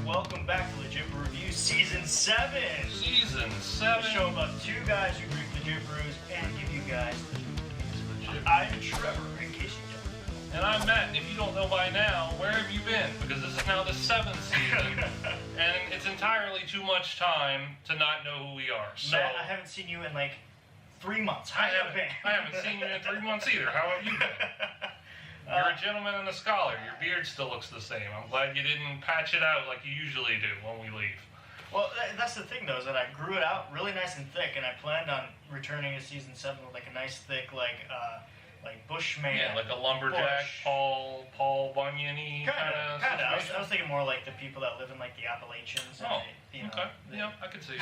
welcome back to Legit Brew Review Season 7. Season 7. A show about two guys who drink legit brews and give you guys the legit. I'm Trevor, in case you don't know. And I'm Matt, and if you don't know by now, where have you been? Because this is now the 7th season, and it's entirely too much time to not know who we are. So, Matt, I haven't seen you in like 3 months. I haven't seen you in 3 months either. How have you been? You're a gentleman and a scholar. Your beard still looks the same. I'm glad you didn't patch it out like you usually do when we leave. Well, that's the thing, though, is that I grew it out really nice and thick, and I planned on returning to Season 7 with like a nice thick, like Bushman. Yeah, like a lumberjack, Paul Bunyan-y kind of situation. I was thinking more like the people that live in like the Appalachians. Oh, and okay. Yeah, I could see it.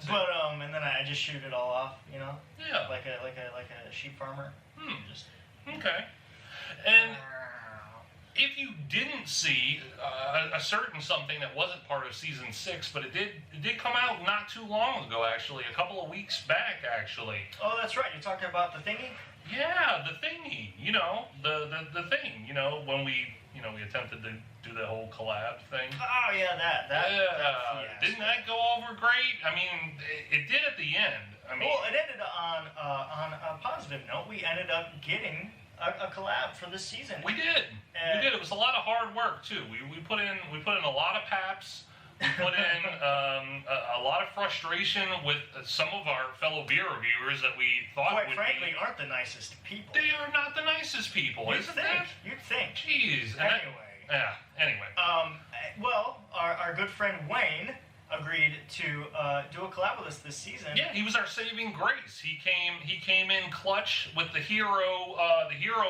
But and then I just shoot it all off, you know. Yeah. Like a sheep farmer. Just. Okay. And if you didn't see a certain something that wasn't part of Season 6, but it did come out not too long ago, actually, a couple of weeks back, actually. Oh, that's right. You're talking about the thingy? Yeah, the thingy. You know, the thing. You know, when we attempted to do the whole collab thing. Oh yeah, that didn't that go over great? I mean, it did at the end. I mean, well, it ended on a positive note. We ended up getting a collab for this season. We did. It was a lot of hard work too. We put in a lot of paps. We put in a lot of frustration with some of our fellow beer reviewers that we thought quite frankly aren't the nicest people. They are not the nicest people. You'd think. Jeez. Anyway. Well, our good friend Wayne agreed to do a collab with us this season. Yeah, he was our saving grace. He came in clutch with the hero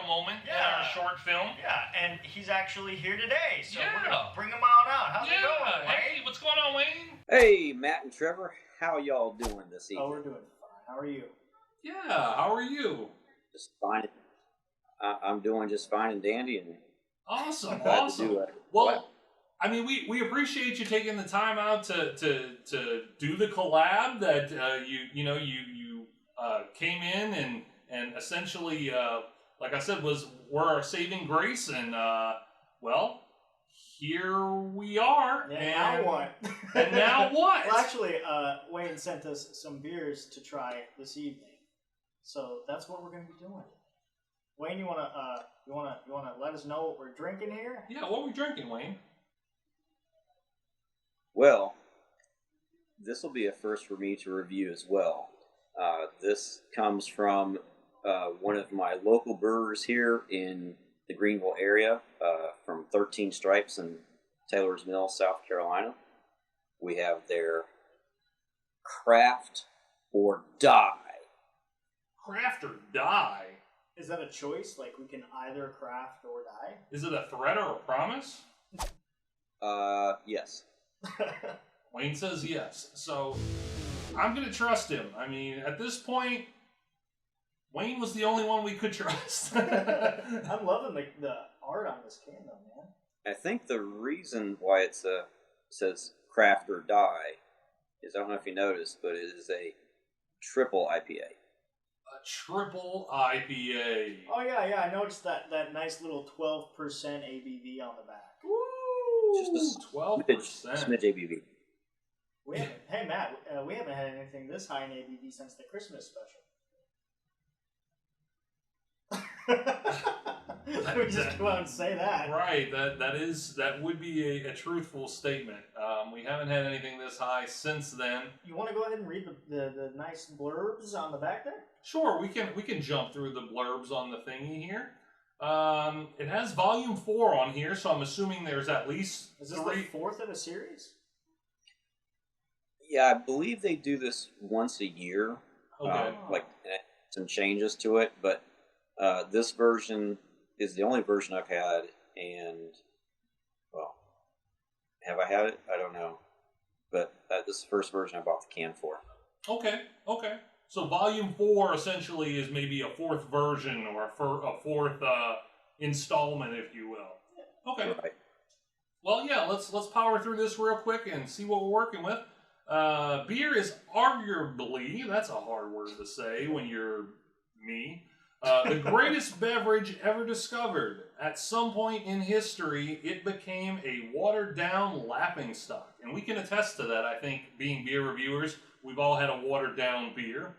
moment in our short film. Yeah, and he's actually here today, so we're gonna bring him on out. How's it going, Wayne? Hey, what's going on, Wayne? Hey, Matt and Trevor, how y'all doing this evening? Oh, we're doing fine. How are you? Yeah, how are you? Just fine. I'm doing just fine and dandy, and awesome. Well, I mean, we appreciate you taking the time out to do the collab that you came in and essentially like I said were our saving grace, and well, here we are. And now what? And now what? Well, actually, Wayne sent us some beers to try this evening, so that's what we're gonna be doing. Wayne, you wanna let us know what we're drinking here? Yeah, what are we drinking, Wayne? Well, this will be a first for me to review as well. This comes from one of my local brewers here in the Greenville area, from 13 Stripes in Taylor's Mill, South Carolina. We have their Craft or Die. Craft or Die? Is that a choice? Like, we can either craft or die? Is it a threat or a promise? Yes. Wayne says yes. So, I'm going to trust him. I mean, at this point, Wayne was the only one we could trust. I'm loving the art on this can, though, man. I think the reason why it says Craft or Die is, I don't know if you noticed, but it is a triple IPA. A triple IPA. Oh, yeah, I noticed that nice little 12% ABV on the back. Just a 12%. Smidge ABV. Hey, Matt, we haven't had anything this high in ABV since the Christmas special. Let me just go out and say that. Right, that would be a truthful statement. We haven't had anything this high since then. You want to go ahead and read the nice blurbs on the back there? Sure, we can jump through the blurbs on the thingy here. It has volume 4 on here, so I'm assuming there's at least Is this the fourth of a series? Yeah, I believe they do this once a year. Okay. Like some changes to it, but this version is the only version I've had, and well, have I had it? I don't know, but this is the first version I bought the can for. Okay. So volume 4 essentially is maybe a fourth version or a fourth installment, if you will. Okay. Right. Well, yeah, let's power through this real quick and see what we're working with. Beer is arguably, that's a hard word to say when you're me, The greatest beverage ever discovered. At some point in history, it became a watered-down laughingstock. And we can attest to that, I think, being beer reviewers. We've all had a watered-down beer.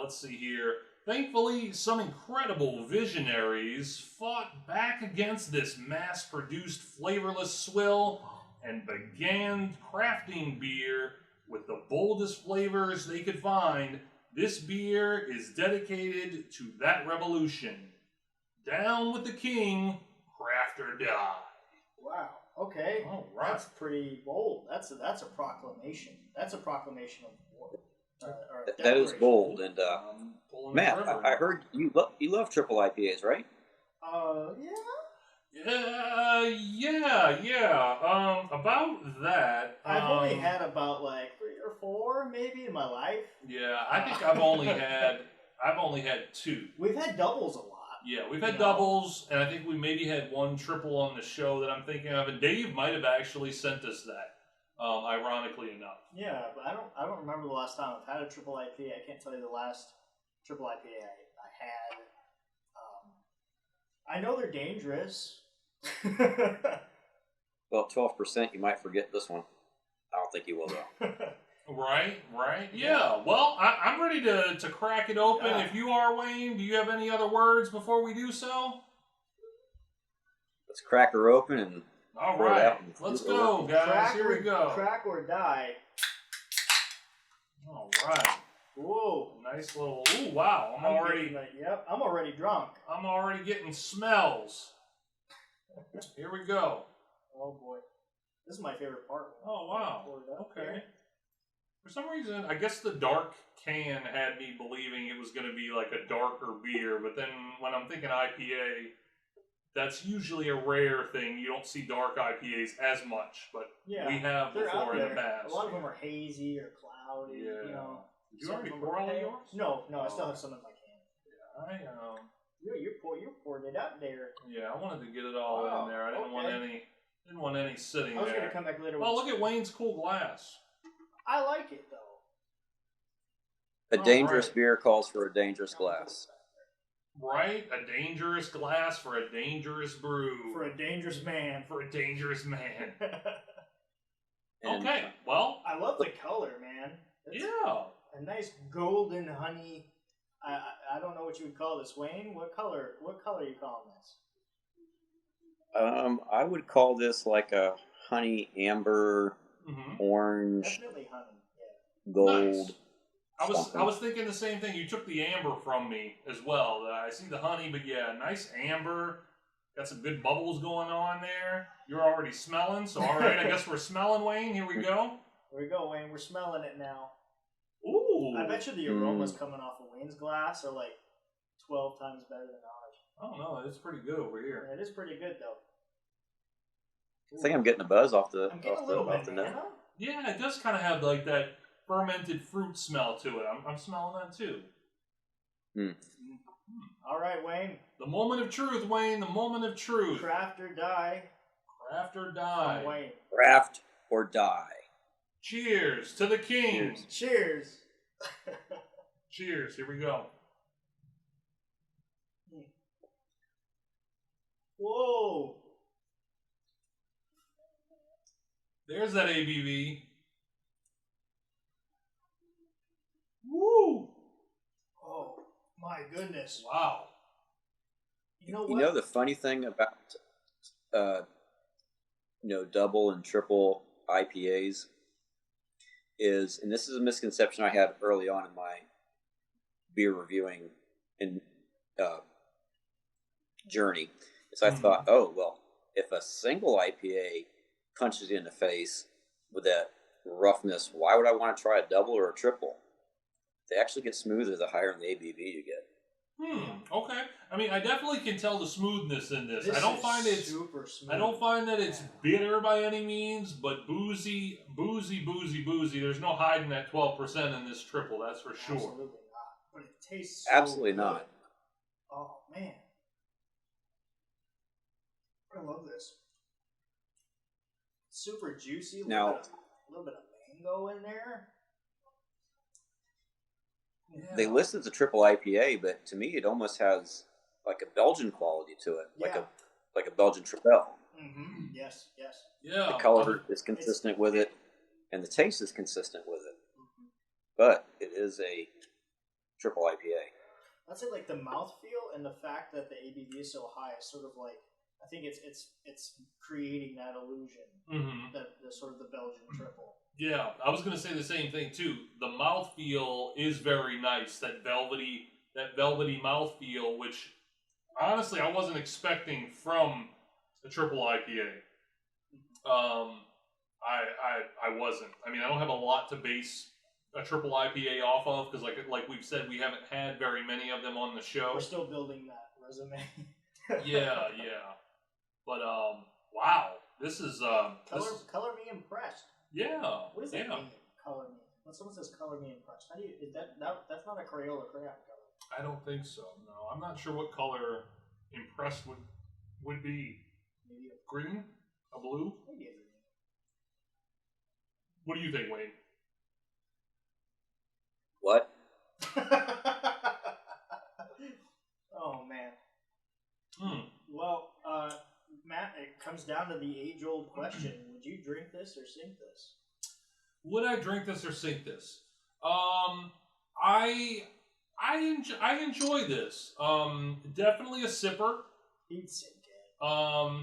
Let's see here. Thankfully, some incredible visionaries fought back against this mass-produced flavorless swill and began crafting beer with the boldest flavors they could find. This beer is dedicated to that revolution. Down with the king, craft or die. Wow. Okay. All right. That's pretty bold. That's a proclamation. That's a proclamation of war. Or a That is declaration. bold. And Matt, Trevor. I heard you love triple IPAs, right? Yeah. Yeah. About that. I've only had about like 3 or 4 maybe in my life. Yeah, I think I've only had 2. We've had doubles a lot. Yeah, we've had doubles, and I think we maybe had 1 triple on the show that I'm thinking of, and Dave might have actually sent us that, ironically enough. Yeah, but I don't remember the last time I've had a triple IPA. I can't tell you the last triple IPA I had. I know they're dangerous. Well, 12%, you might forget this one. I don't think you will, though. Right. Yeah. Well, I'm ready to crack it open. Yeah. If you are, Wayne, do you have any other words before we do so? Let's crack her open and All pour it out right. and Let's do it. go, guys. Here we go. Crack or die. All right. Whoa. Nice little. Ooh, wow. I'm already drunk. I'm already getting smells. Here we go. Oh boy. This is my favorite part. Oh, wow. Pour it up Okay. here. For some reason, I guess the dark can had me believing it was going to be like a darker beer, but then when I'm thinking IPA, that's usually a rare thing. You don't see dark IPAs as much, but Yeah, we have they're out before in there. the past. A lot of them are hazy or cloudy. Yeah. You know. Did you Some already of them pour are all of pale. yours? No, I still Oh. have some in my can. Yeah, You poured it out there. I wanted to get it all Wow, in there. I didn't want any sitting I was there. gonna come back later. Oh, with look at Wayne's cool glass. I like it though. A dangerous beer calls for a dangerous glass. Right? A dangerous glass for a dangerous brew. For a dangerous man. For a dangerous man. And Okay, well, I love the color, man. It's yeah. a nice golden honey. I don't know what you would call this, Wayne. What color are you calling this? I would call this like a honey amber, orange, Definitely honey. Yeah. gold. Nice. I was thinking the same thing. You took the amber from me as well. I see the honey, but yeah, nice amber. Got some good bubbles going on there. You're already smelling, so all right. I guess we're smelling, Wayne. Here we go. Here we go, Wayne. We're smelling it now. Ooh. I bet you the aromas coming off of Wayne's glass are like 12 times better than ours. Oh no, it's pretty good over here. It is pretty good though. I think I'm getting a buzz off the I'm getting a little off the banana. nut. Yeah, it does kind of have like that fermented fruit smell to it. I'm smelling that too. All right, Wayne. The moment of truth, Wayne. The moment of truth. Craft or die. Craft or die. From Wayne. Craft or die. Cheers to the king. Cheers. Cheers. Here we go. Whoa. There's that ABV. Woo! Oh, my goodness. Wow. You know what? You know the funny thing about double and triple IPAs is, and this is a misconception I had early on in my beer reviewing and journey, is I thought, oh well, if a single IPA punches you in the face with that roughness, why would I want to try a double or a triple? They actually get smoother the higher in the ABV you get. Okay. I mean, I definitely can tell the smoothness in this. I don't is find it's super smooth. I don't find that it's bitter by any means, but boozy. There's no hiding that 12% in this triple, that's for sure. Absolutely not. But it tastes so Absolutely good. not. Oh, man. I love this. Super juicy. A Now- little bit of mango in there. they list it as a triple IPA, but to me, it almost has like a Belgian quality to it, like a Belgian Tripel. Mm-hmm. Yes. Yeah. The color is consistent with it, and the taste is consistent with it. Mm-hmm. But it is a triple IPA. I'd say like the mouthfeel and the fact that the ABV is so high is sort of like, I think it's creating that illusion, that the sort of the Belgian triple. Yeah, I was gonna say the same thing too. The mouthfeel is very nice. That velvety mouthfeel, which honestly I wasn't expecting from a triple IPA. I wasn't. I mean, I don't have a lot to base a triple IPA off of because, like we've said, we haven't had very many of them on the show. We're still building that resume. yeah. But wow, this is color me impressed. Yeah. What does that mean? Color me. When someone says color me impressed, how do you? Is that's not a Crayola crayon color. I don't think so. No, I'm not sure what color impressed would be. Maybe a green, a blue. Maybe a green. What do you think, Wayne? What? Oh man. Well, Matt, it comes down to the age-old question: would you drink this or sink this? Would I drink this or sink this? I enjoy this. Definitely a sipper. He'd sink it. No.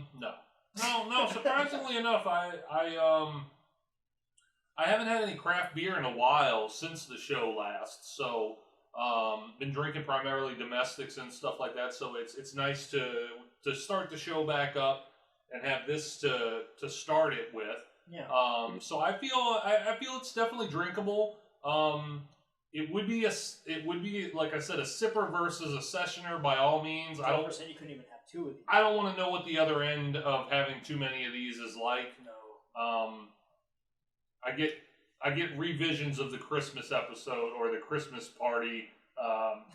Surprisingly enough, I haven't had any craft beer in a while since the show last. So, been drinking primarily domestics and stuff like that. So it's nice to start the show back up and have this to start it with. Yeah. So I feel it's definitely drinkable. It would be like I said, a sipper versus a sessioner by all means. I don't said you couldn't even have two of these. I don't want to know what the other end of having too many of these is like. No. I get revisions of the Christmas episode or the Christmas party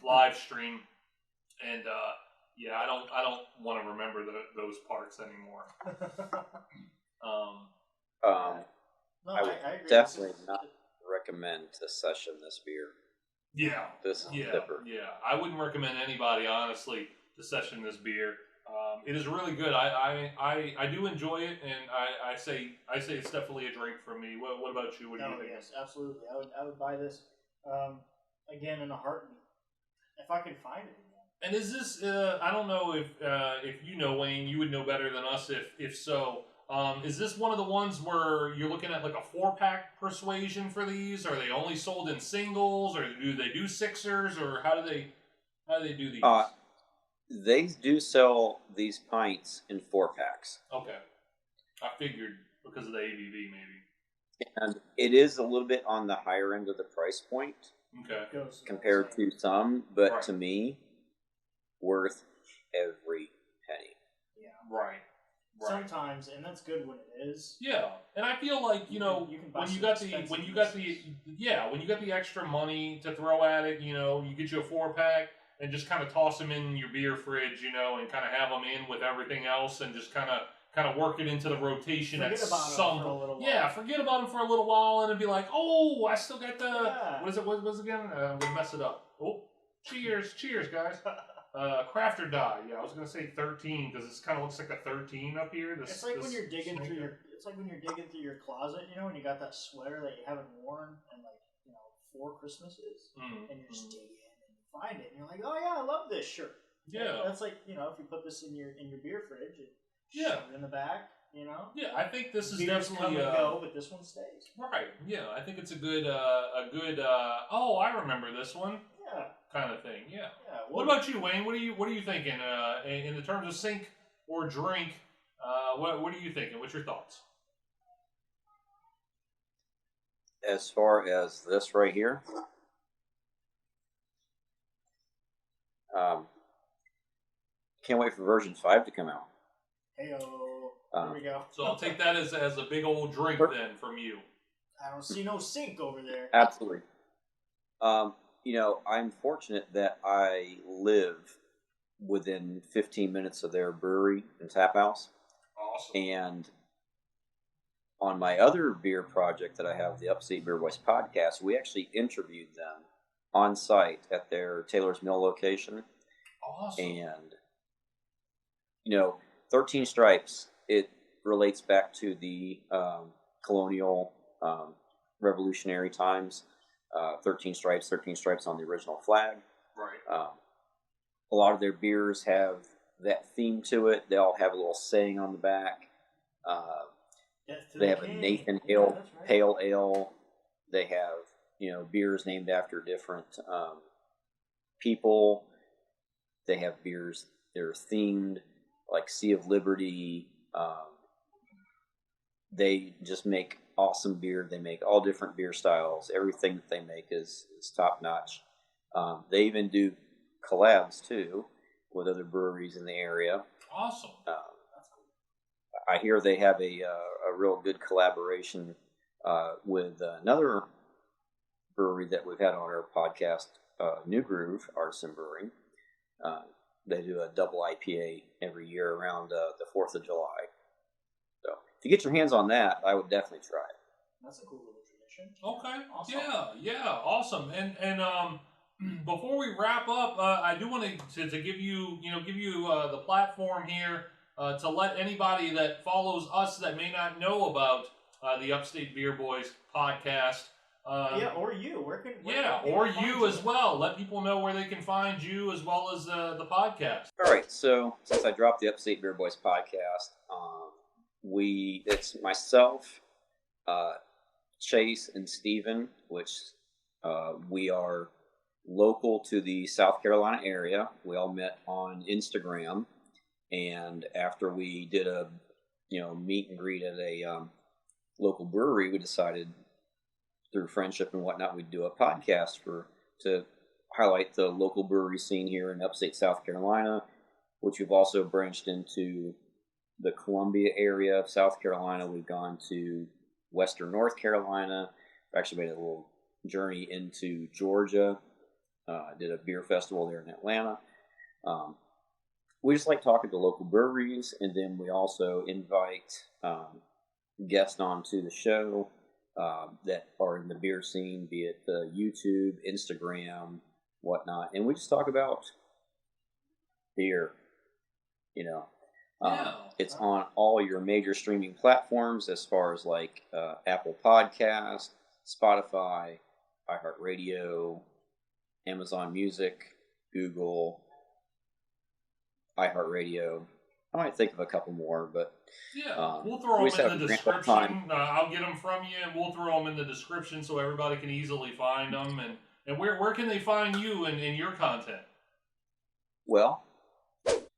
live stream, and I don't want to remember those parts anymore. No, I would I agree. definitely not recommend to session this beer. Yeah. This is Dipper. Yeah. I wouldn't recommend anybody, honestly, to session this beer. It is really good. I do enjoy it, and I say it's definitely a drink for me. What about you? What do you think? Yes, absolutely. I would buy this again in a heartbeat if I could find it again. And is this? I don't know if you know, Wayne. You would know better than us if so. Is this one of the ones where you're looking at like a 4-pack persuasion for these? Are they only sold in singles, or do they do sixers, or how do they do these? They do sell these pints in 4-packs. Okay, I figured because of the ABV maybe. And it is a little bit on the higher end of the price point. Okay. Compared to some, but right. To me, worth every penny. Yeah. Right. Sometimes, and that's good when it is. Yeah, and I feel like you when you got the extra money to throw at it, you get you a 4-pack and just kind of toss them in your beer fridge, and kind of have them in with everything else, and just kind of work it into the rotation. Forget about them for a little while. Yeah, forget about them for a little while, and it'd be like, oh, I still got the what is it? What was it again? I'm gonna mess it up. Oh, cheers, guys. Craft or die. Yeah, I was gonna say 13 because it kind of looks like a 13 up here. It's like when you're digging through your closet, and you got that sweater that you haven't worn in 4 Christmases, and you're just digging and you find it, and you're like, oh yeah, I love this shirt. Yeah, that's like if you put this in your beer fridge, and shove it in the back. Yeah, I think this is Beers definitely come and go, but this one stays. Right. Yeah, I think it's a good. Oh, I remember this one. Yeah. Kind of thing. Yeah. Yeah. What about you, Wayne? What are you thinking? In the terms of sink or drink, what are you thinking? What's your thoughts? As far as this right here, can't wait for version 5 to come out. Hey-o. There we go. So I'll take that as a big old drink then from you. I don't see no sink over there. Absolutely. I'm fortunate that I live within 15 minutes of their brewery and tap house. Awesome. And on my other beer project that I have, the Upstate Beer Boys podcast, we actually interviewed them on site at their Taylor's Mill location. Awesome. And, 13 Stripes, it relates back to the colonial revolutionary times. 13 Stripes on the original flag. Right. A lot of their beers have that theme to it. They all have a little saying on the back. They have a Nathan Ale, Pale Ale. They have, beers named after different people. They have beers that are themed, like Sea of Liberty. They just make awesome beer. They make all different beer styles. Everything that they make is top notch. They even do collabs too with other breweries in the area. Awesome. I hear they have a real good collaboration with another brewery that we've had on our podcast, New Groove Artisan Brewing. They do a double IPA every year around the 4th of July. So if you get your hands on that, I would definitely try it. That's a cool little tradition. Okay. Awesome. Yeah. Awesome. And before we wrap up, I do want to give you the platform here to let anybody that follows us that may not know about the Upstate Beer Boys podcast. Or you. Where can or you as well. Let people know where they can find you as well as the podcast. All right. So since I dropped the Upstate Beer Boys podcast, it's myself, Chase, and Steven, which we are local to the South Carolina area. We all met on Instagram, and after we did a meet and greet at a local brewery, we decided through friendship and whatnot we'd do a podcast to highlight the local brewery scene here in upstate South Carolina, which we've also branched into the Columbia area of South Carolina. We've gone to western North Carolina. We've actually made a little journey into Georgia. Did a beer festival there in Atlanta. We just like talking to local breweries, and then we also invite guests onto the show that are in the beer scene, be it YouTube, Instagram, whatnot, and we just talk about beer. It's on all your major streaming platforms, as far as like Apple Podcast, Spotify, iHeartRadio, Amazon Music, Google, iHeartRadio. I might think of a couple more, but we'll throw them in the description. I'll get them from you, and we'll throw them in the description so everybody can easily find them. And where can they find you and your content? Well,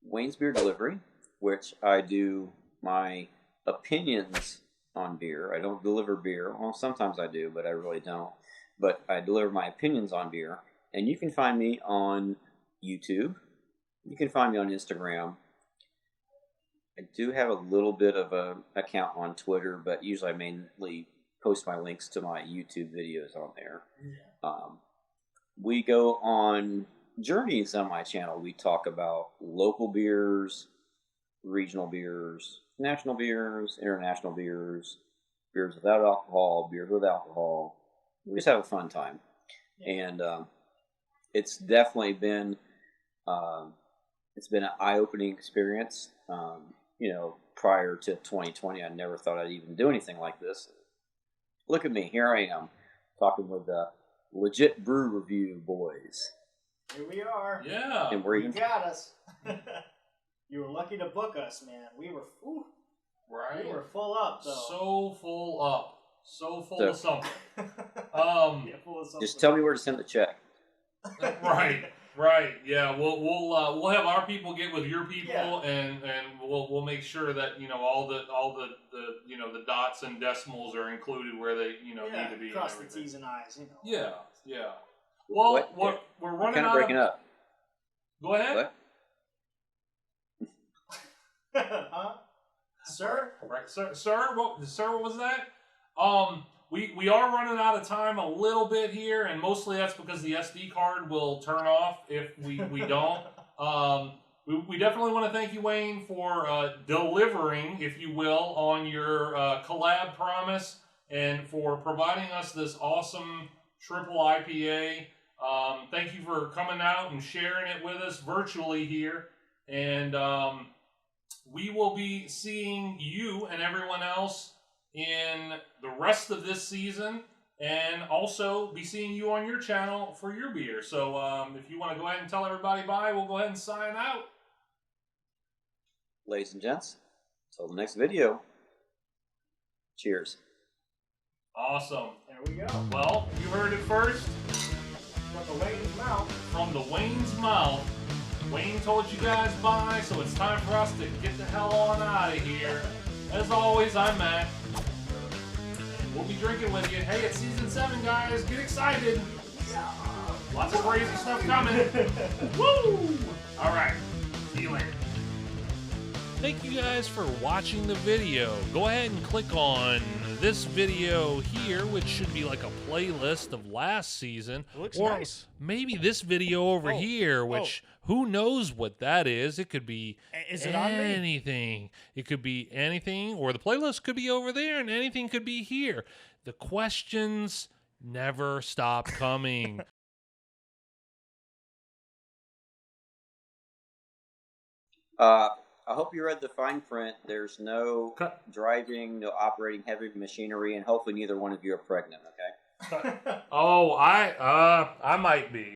Wayne's Beer Delivery, which I do my opinions on beer. I don't deliver beer. Well, sometimes I do, but I really don't. But I deliver my opinions on beer. And you can find me on YouTube. You can find me on Instagram. I do have a little bit of an account on Twitter, but usually I mainly post my links to my YouTube videos on there. We go on journeys on my channel. We talk about local beers, regional beers, national beers, international beers, beers without alcohol, beers with alcohol. We just have a fun time. And it's definitely been an eye-opening experience. Prior to 2020, I never thought I'd even do anything like this. Look at me, here I am, talking with the legit brew review boys. Here we are. Yeah. And you got us. You were lucky to book us, man. We were right. We were full up, though. So full up. So full of something. Full of something. Just tell me where to send the check. Right. Yeah. We'll have our people get with your people, and we'll make sure that all the the dots and decimals are included where they need to be. Cross the T's and I's. Yeah. Well, we're running kind of out breaking up. Go ahead. Huh? Sir? Right, sir. What was that? We are running out of time a little bit here, and mostly that's because the SD card will turn off if we don't. We definitely want to thank you, Wayne, for delivering, if you will, on your collab promise, and for providing us this awesome triple IPA. Thank you for coming out and sharing it with us virtually here. And we will be seeing you and everyone else in the rest of this season, and also be seeing you on your channel for your beer. So if you want to go ahead and tell everybody bye, we'll go ahead and sign out. Ladies and gents, until the next video, cheers. Awesome. There we go. Well, you heard it first. From the Wayne's mouth. From the Wayne's mouth. Wayne told you guys bye, so it's time for us to get the hell on out of here. As always, I'm Matt. And we'll be drinking with you. Hey, it's season 7, guys. Get excited. Lots of crazy stuff coming. Woo! All right. See you later. Thank you guys for watching the video. Go ahead and click on this video here, which should be like a playlist of last season. It looks or nice. maybe this video over here, which who knows what that is. It could be Is it on me? anything. It could be anything, or the playlist could be over there, and anything could be here. The questions never stop coming. I hope you read the fine print. There's no driving, no operating heavy machinery, and hopefully neither one of you are pregnant, okay? Oh, I might be.